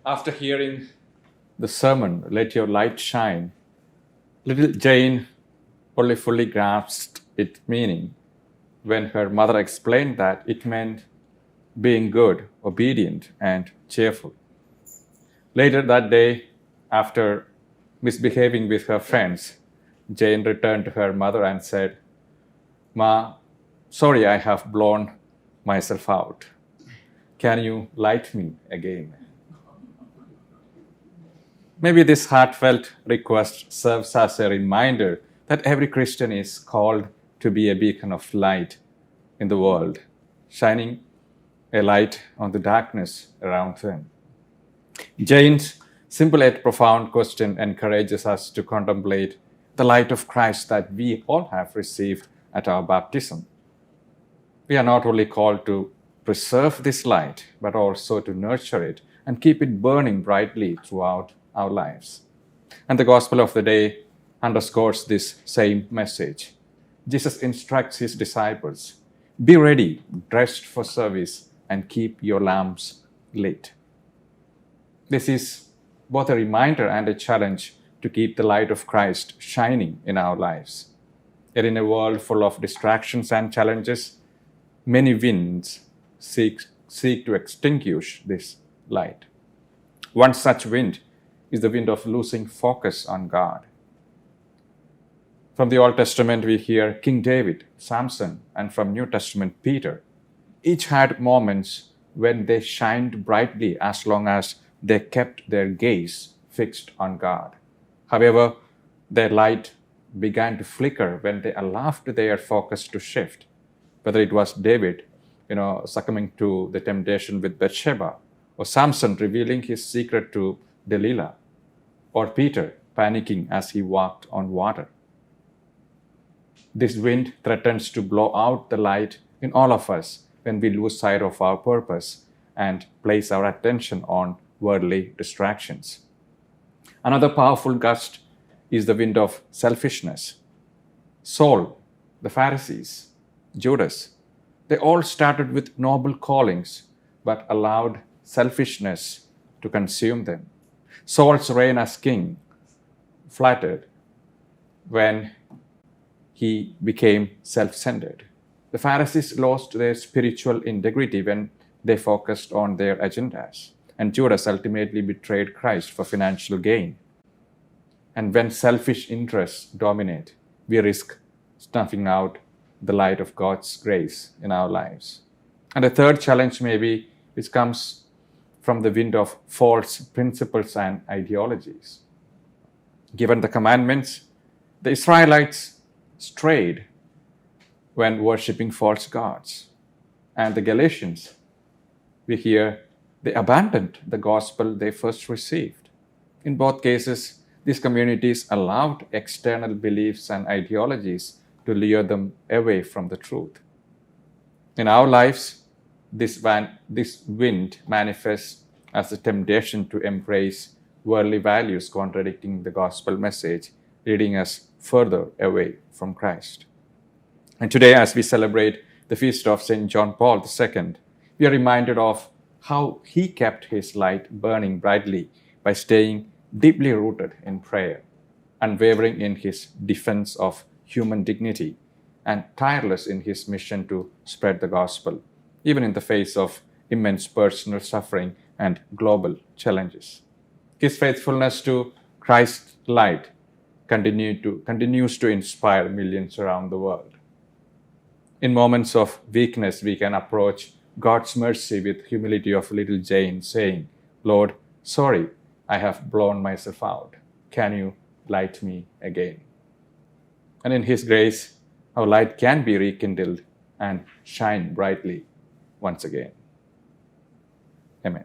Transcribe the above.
After hearing the sermon, Let Your Light Shine, little Jane only fully grasped its meaning when her mother explained that it meant being good, obedient, and cheerful. Later that day, after misbehaving with her friends, Jane returned to her mother and said, Ma, sorry I have blown myself out. Can you light me again? Maybe this heartfelt request serves as a reminder that every Christian is called to be a beacon of light in the world, shining a light on the darkness around them. Jane's simple yet profound question encourages us to contemplate the light of Christ that we all have received at our baptism. We are not only called to preserve this light, but also to nurture it and keep it burning brightly throughout our lives. And the Gospel of the day underscores this same message. Jesus instructs his disciples, be ready, dressed for service, and keep your lamps lit. This is both a reminder and a challenge to keep the light of Christ shining in our lives. Yet in a world full of distractions and challenges, many winds seek to extinguish this light. One such wind is the wind of losing focus on God. From the Old Testament, we hear King David, Samson, and from New Testament, Peter. Each had moments when they shined brightly as long as they kept their gaze fixed on God. However, their light began to flicker when they allowed their focus to shift. Whether it was David, succumbing to the temptation with Bathsheba, or Samson revealing his secret to Delilah, or Peter panicking as he walked on water. This wind threatens to blow out the light in all of us when we lose sight of our purpose and place our attention on worldly distractions. Another powerful gust is the wind of selfishness. Saul, the Pharisees, Judas, they all started with noble callings but allowed selfishness to consume them. Saul's reign as king flattered when he became self-centered. The Pharisees lost their spiritual integrity when they focused on their agendas. And Judas ultimately betrayed Christ for financial gain. And when selfish interests dominate, we risk snuffing out the light of God's grace in our lives. And the third challenge maybe, which comes from the wind of false principles and ideologies. Given the commandments, the Israelites strayed when worshipping false gods. And the Galatians, we hear, they abandoned the gospel they first received. In both cases, these communities allowed external beliefs and ideologies to lure them away from the truth. In our lives, this wind manifests as a temptation to embrace worldly values contradicting the gospel message, leading us further away from Christ. And today, as we celebrate the feast of St. John Paul II, we are reminded of how he kept his light burning brightly by staying deeply rooted in prayer, unwavering in his defense of human dignity, and tireless in his mission to spread the gospel, even in the face of immense personal suffering and global challenges. His faithfulness to Christ's light continues to inspire millions around the world. In moments of weakness, we can approach God's mercy with humility of little Jane, saying, Lord, sorry, I have blown myself out. Can you light me again? And in His grace, our light can be rekindled and shine brightly once again. Amen.